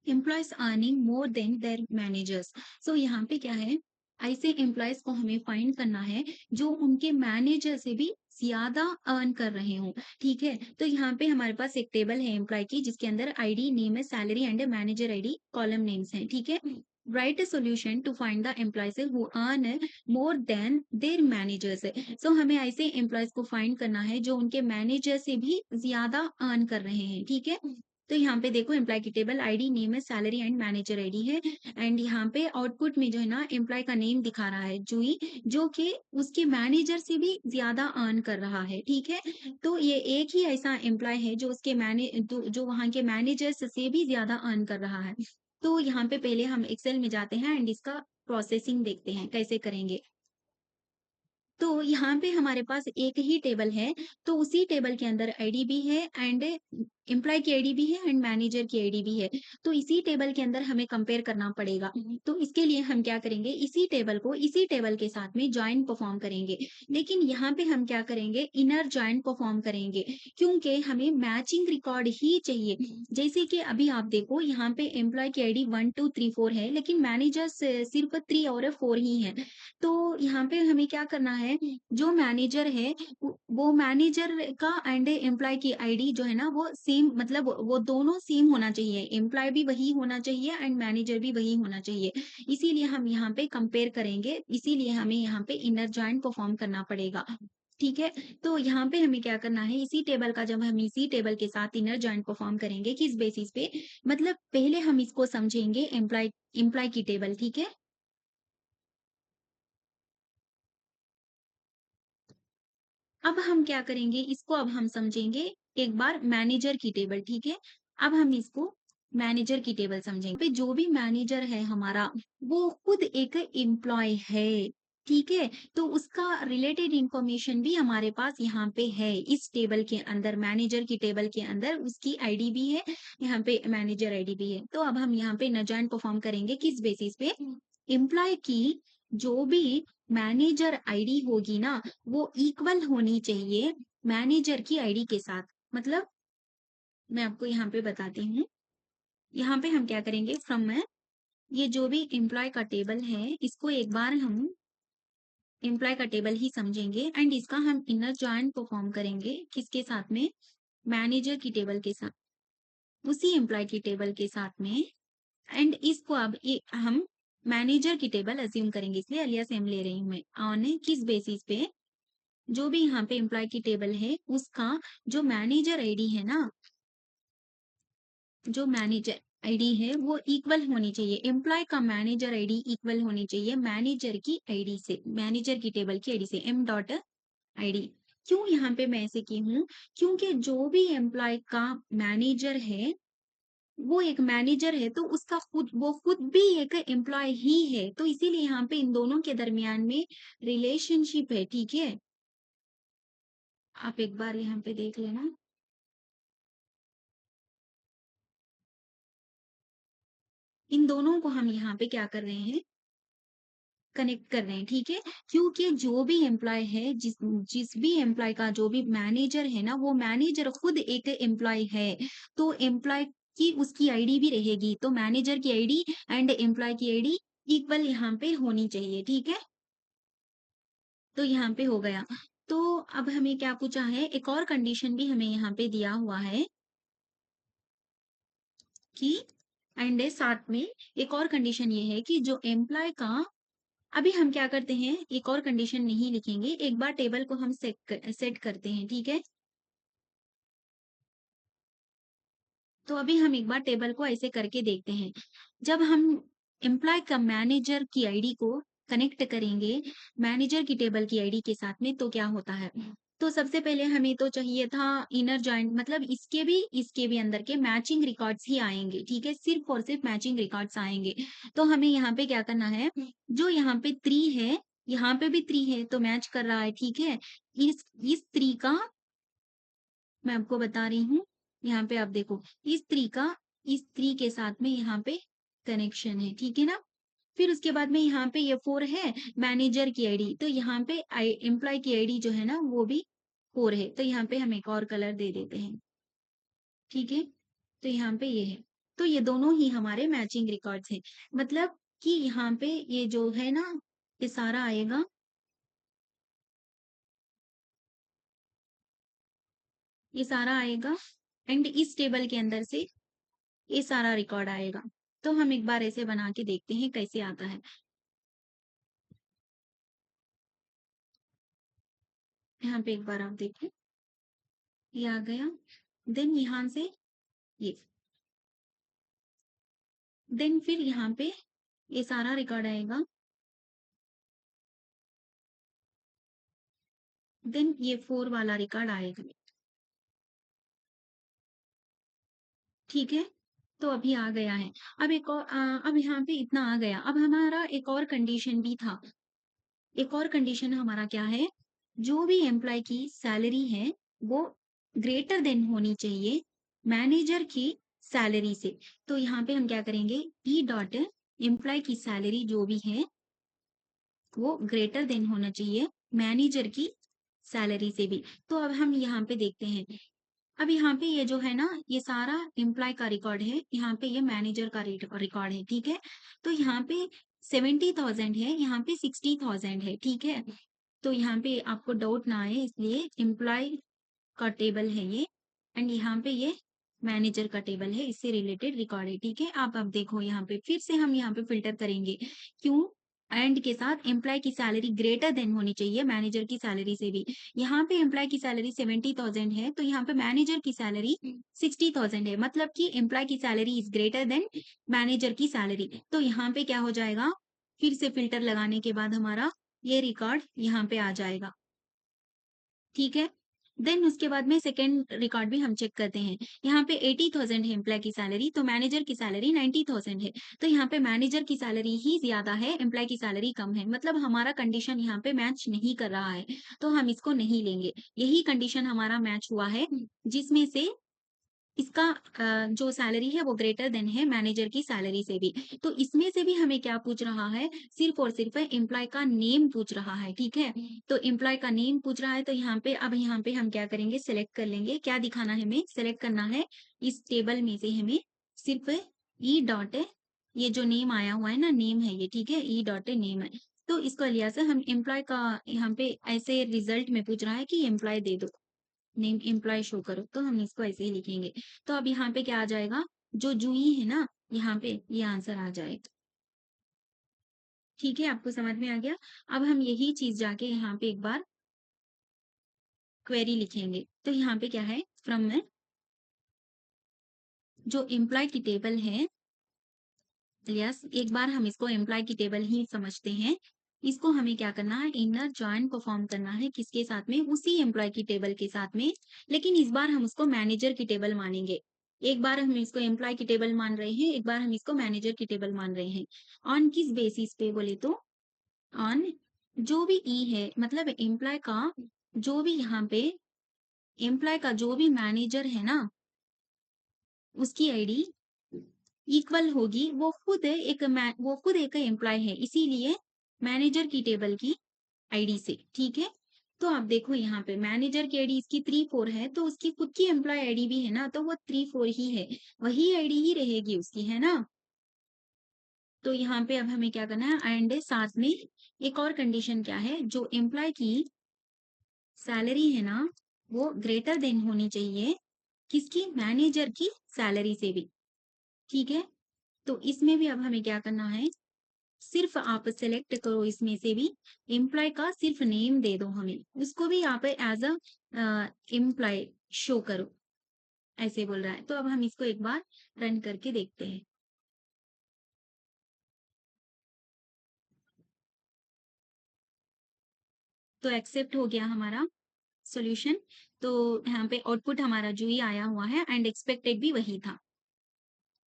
Employees earning more than their managers. So यहाँ पे क्या है, ऐसे एम्प्लॉयज को हमें फाइंड करना है जो उनके मैनेजर से भी ज्यादा अर्न कर रहे हो। ठीक है, तो यहाँ पे हमारे पास एक टेबल है एम्प्लॉय की, जिसके अंदर आईडी, नेम है, salary and manager ID, column names हैं। ठीक है, write a solution to find the employees who earn more than their managers. So हमें ऐसे एम्प्लॉयज को फाइंड करना है जो उनके मैनेजर से भी ज्यादा अर्न कर रहे हैं। ठीक है, तो यहाँ पे देखो एम्प्लॉय की टेबल, आईडी, नेम है, सैलरी एंड मैनेजर आईडी है। एंड यहाँ पे आउटपुट में जो है ना एम्प्लॉय का नेम दिखा रहा है जूई, जो कि उसके मैनेजर से भी ज्यादा अर्न कर रहा है। ठीक है, तो ये एक ही ऐसा एम्प्लॉय है जो उसके जो वहाँ के मैनेजर्स से भी ज्यादा अर्न कर रहा है। तो यहाँ पे पहले हम एक्सेल में जाते हैं एंड इसका प्रोसेसिंग देखते हैं कैसे करेंगे। तो यहाँ पे हमारे पास एक ही टेबल है, तो उसी टेबल के अंदर आईडी भी है एंड एम्प्लॉय की आईडी भी है एंड मैनेजर की आईडी भी है। तो इसी टेबल के अंदर हमें कंपेयर करना पड़ेगा। तो इसके लिए हम क्या करेंगे, इसी टेबल को इसी टेबल के साथ में ज्वाइन परफॉर्म करेंगे। लेकिन यहाँ पे हम क्या करेंगे, इनर ज्वाइन परफॉर्म करेंगे, क्योंकि हमें मैचिंग रिकॉर्ड ही चाहिए। जैसे कि अभी आप देखो यहाँ पे एम्प्लॉय की आईडी 1 2 3 4 है, लेकिन मैनेजर सिर्फ 3 और 4 ही है। तो यहाँ पे हमें क्या करना है, जो मैनेजर है वो मैनेजर का एंड एम्प्लॉय की आईडी जो है ना वो सेम, मतलब वो दोनों सेम होना चाहिए, एम्प्लॉय भी वही होना चाहिए एंड मैनेजर भी वही होना चाहिए। इसीलिए हम यहाँ पे कंपेयर करेंगे, इसीलिए हमें यहाँ पे इनर जॉइन परफॉर्म करना पड़ेगा। ठीक है, तो यहाँ पे हमें क्या करना है, इसी टेबल का जब हम इसी टेबल के साथ इनर जॉइन परफॉर्म करेंगे, किस बेसिस पे, मतलब पहले हम इसको समझेंगे एम्प्लॉय एम्प्लॉय की टेबल। ठीक है, अब हम क्या करेंगे, इसको अब हम समझेंगे एक बार मैनेजर की टेबल। ठीक है, अब हम इसको मैनेजर की टेबल समझेंगे। पे जो भी मैनेजर है हमारा, वो खुद एक एम्प्लॉय है। ठीक है, तो उसका रिलेटेड इंफॉर्मेशन भी हमारे पास यहाँ पे है, इस टेबल के अंदर, मैनेजर की टेबल के अंदर उसकी आईडी भी है, यहाँ पे मैनेजर आईडी भी है। तो अब हम यहाँ पे न जॉइन परफॉर्म करेंगे, किस बेसिस पे, एम्प्लॉय की जो भी मैनेजर आईडी होगी ना, वो इक्वल होनी चाहिए मैनेजर की आईडी के साथ। मतलब मैं आपको यहाँ पे बताती हूँ, यहाँ पे हम क्या करेंगे, फ्रॉम ये जो भी एम्प्लॉय का टेबल है, इसको एक बार हम एम्प्लॉय का टेबल ही समझेंगे एंड इसका हम इनर जॉइन परफॉर्म करेंगे, किसके साथ में, मैनेजर की टेबल के साथ, उसी एम्प्लॉय की टेबल के साथ में। एंड इसको अब हम मैनेजर की टेबल अज्यूम करेंगे, इसलिए अलियास एम ले रही हूँ मैं, ऑन किस बेसिस पे, जो भी यहाँ पे एम्प्लॉय की टेबल है उसका जो मैनेजर आईडी है ना, जो मैनेजर आईडी है वो इक्वल होनी चाहिए, एम्प्लॉय का मैनेजर आईडी इक्वल होनी चाहिए मैनेजर की आईडी से, मैनेजर की टेबल की आईडी से, एम डॉट आईडी। क्यों यहाँ पे मैं ऐसे की हूँ, क्योंकि जो भी एम्प्लॉय का मैनेजर है वो एक मैनेजर है, तो उसका खुद वो खुद भी एक एम्प्लॉय ही है, तो इसीलिए यहाँ पे इन दोनों के दरमियान में रिलेशनशिप है। ठीक है, आप एक बार यहाँ पे देख लेना, इन दोनों को हम यहाँ पे क्या कर रहे हैं, कनेक्ट कर रहे हैं। ठीक है, क्योंकि जो भी एम्प्लॉय है, जिस जिस भी एम्प्लॉय का जो भी मैनेजर है ना, वो मैनेजर खुद एक एम्प्लॉय है, तो एम्प्लॉय की उसकी आईडी भी रहेगी, तो मैनेजर की आईडी एंड एम्प्लॉय की आईडी इक्वल यहाँ पे होनी चाहिए। ठीक है, तो यहाँ पे हो गया। तो अब हमें क्या पूछा है, एक और कंडीशन भी हमें यहाँ पे दिया हुआ है कि, एंड साथ में एक और कंडीशन ये है कि जो एम्प्लॉय का, अभी हम क्या करते हैं, एक और कंडीशन नहीं लिखेंगे, एक बार टेबल को हम सेट करते हैं। ठीक है, तो अभी हम एक बार टेबल को ऐसे करके देखते हैं। जब हम एम्प्लॉय का मैनेजर की आईडी को कनेक्ट करेंगे मैनेजर की टेबल की आईडी के साथ में, तो क्या होता है, तो सबसे पहले हमें तो चाहिए था इनर जॉइंट, मतलब इसके भी अंदर के मैचिंग रिकॉर्ड्स ही आएंगे। ठीक है, सिर्फ और सिर्फ मैचिंग रिकॉर्ड्स आएंगे। तो हमें यहाँ पे क्या करना है, जो यहाँ पे 3 है, यहाँ पे भी 3 है, तो मैच कर रहा है। ठीक है, इस 3 का मैं आपको बता रही हूँ, यहाँ पे आप देखो, इस 3 के साथ में यहाँ पे कनेक्शन है। ठीक है ना, फिर उसके बाद में यहाँ पे ये 4 है मैनेजर की आईडी, तो यहाँ पे एम्प्लॉय की आईडी जो है ना वो भी 4 है, तो यहाँ पे हम एक और कलर दे देते हैं। ठीक है, तो यहाँ पे ये है। तो ये दोनों ही हमारे मैचिंग रिकॉर्ड्स हैं। मतलब कि यहाँ पे ये जो है ना, ये सारा आएगा, ये सारा आएगा एंड इस टेबल के अंदर से ये सारा रिकॉर्ड आएगा। तो हम एक बार ऐसे बना के देखते हैं कैसे आता है। यहाँ पे एक बार आप देखिए, ये आ गया। देन यहाँ से ये, देन फिर यहाँ पे ये सारा रिकॉर्ड आएगा। देन ये 4 वाला रिकॉर्ड आएगा। ठीक है? तो अभी आ गया है। अब एक और अब यहाँ पे इतना आ गया। अब हमारा एक और कंडीशन भी था। एक और कंडीशन हमारा क्या है? जो भी एम्प्लॉय की सैलरी है, वो ग्रेटर देन होनी चाहिए मैनेजर की सैलरी से। तो यहाँ पे हम क्या करेंगे? ई डॉट एम्प्लॉय की सैलरी जो भी है, वो ग्रेटर देन होना चाहिए मैनेजर की सैलरी से भी। तो अब हम यहाँ पे देखते हैं। अब यहाँ पे ये जो है ना, ये सारा एम्प्लॉय का रिकॉर्ड है, यहाँ पे ये मैनेजर का रिकॉर्ड है, ठीक है? तो यहाँ पे 70,000 है, यहाँ पे 60,000 है, ठीक है? तो यहाँ पे आपको डाउट ना आए इसलिए एम्प्लॉय का टेबल है ये, एंड यहाँ पे ये मैनेजर का टेबल है, इससे रिलेटेड रिकॉर्ड है, ठीक है? आप अब देखो यहाँ पे फिर से हम यहाँ पे फिल्टर करेंगे। क्यों? एंड के साथ एम्प्लॉय की सैलरी ग्रेटर देन होनी चाहिए मैनेजर की सैलरी से भी। यहाँ पे एम्प्लॉय की सैलरी 70,000 है, तो यहाँ पे मैनेजर की सैलरी 60,000 है, मतलब कि एम्प्लॉय की salary is greater than manager की सैलरी। तो यहाँ पे क्या हो जाएगा? फिर से फिल्टर लगाने के बाद हमारा ये रिकॉर्ड यहाँ पे आ जाएगा, ठीक है? देन उसके बाद में सेकंड रिकॉर्ड भी हम चेक करते हैं। यहाँ पे 80,000 है एम्प्लॉय की सैलरी, तो मैनेजर की सैलरी 90,000 है। तो यहाँ पे मैनेजर की सैलरी ही ज्यादा है, एम्प्लॉय की सैलरी कम है। मतलब हमारा कंडीशन यहाँ पे मैच नहीं कर रहा है, तो हम इसको नहीं लेंगे। यही कंडीशन हमारा मैच हुआ है, जिसमें से इसका जो सैलरी है वो ग्रेटर देन है मैनेजर की सैलरी से भी। तो इसमें से भी हमें क्या पूछ रहा है? सिर्फ और सिर्फ एम्प्लॉय का नेम पूछ रहा है, ठीक है? तो एम्प्लॉय का नेम पूछ रहा है, तो यहाँ पे अब यहाँ पे हम क्या करेंगे? सिलेक्ट कर लेंगे। क्या दिखाना है हमें? सिलेक्ट करना है इस टेबल में से हमें सिर्फ ई डॉट, ये जो नेम आया हुआ है ना, नेम है ये, ठीक है? ई डॉट नेम है। तो इसको लिया से हम एम्प्लॉय का यहाँ पे ऐसे रिजल्ट में पूछ रहा है कि एम्प्लॉय दे दो, नेम एम्प्लॉय शो करो, तो हम इसको ऐसे ही लिखेंगे। तो अब यहाँ पे क्या आ जाएगा? जो जूही है ना, यहाँ पे ये आंसर आ जाएगा। ठीक है? आपको समझ में आ गया? अब हम यही चीज जाके यहाँ पे एक बार क्वेरी लिखेंगे। तो यहाँ पे क्या है? फ्रॉम में जो एम्प्लॉय की टेबल है, यस, एक बार हम इसको एम्प्लॉय की टेबल ही समझते हैं। इसको हमें क्या करना है? इनर जॉइन को फॉर्म करना है, किसके साथ में? उसी एम्प्लॉय की टेबल के साथ में, लेकिन इस बार हम उसको मैनेजर की टेबल मानेंगे। एक बार हम इसको एम्प्लॉय की टेबल मान रहे हैं, एक बार हम इसको मैनेजर की टेबल मान रहे हैं। ऑन किस बेसिस पे बोले तो, ऑन जो भी ई है, मतलब एम्प्लॉय का जो भी यहाँ पे एम्प्लॉय का जो भी मैनेजर है ना, उसकी आईडी इक्वल होगी, वो खुद एक एम्प्लॉय है, इसीलिए मैनेजर की टेबल की आईडी से, ठीक है? तो आप देखो यहाँ पे मैनेजर की आईडी इसकी 34 है, तो उसकी खुद की एम्प्लॉय आईडी भी है ना, तो वो 34 ही है, वही आईडी ही रहेगी उसकी, है ना? तो यहाँ पे अब हमें क्या करना है? एंड साथ में एक और कंडीशन क्या है? जो एम्प्लॉय की सैलरी है ना, वो ग्रेटर देन होनी चाहिए किसकी? मैनेजर की सैलरी से भी, ठीक है? तो इसमें भी अब हमें क्या करना है? सिर्फ आप सेलेक्ट करो इसमें से भी, एम्प्लॉय का सिर्फ नेम दे दो हमें, उसको भी यहाँ पे एज अ एम्प्लॉय शो करो, ऐसे बोल रहा है। तो अब हम इसको एक बार रन करके देखते हैं। तो एक्सेप्ट हो गया हमारा सॉल्यूशन। तो यहाँ पे आउटपुट हमारा जो ही आया हुआ है, एंड एक्सपेक्टेड भी वही था।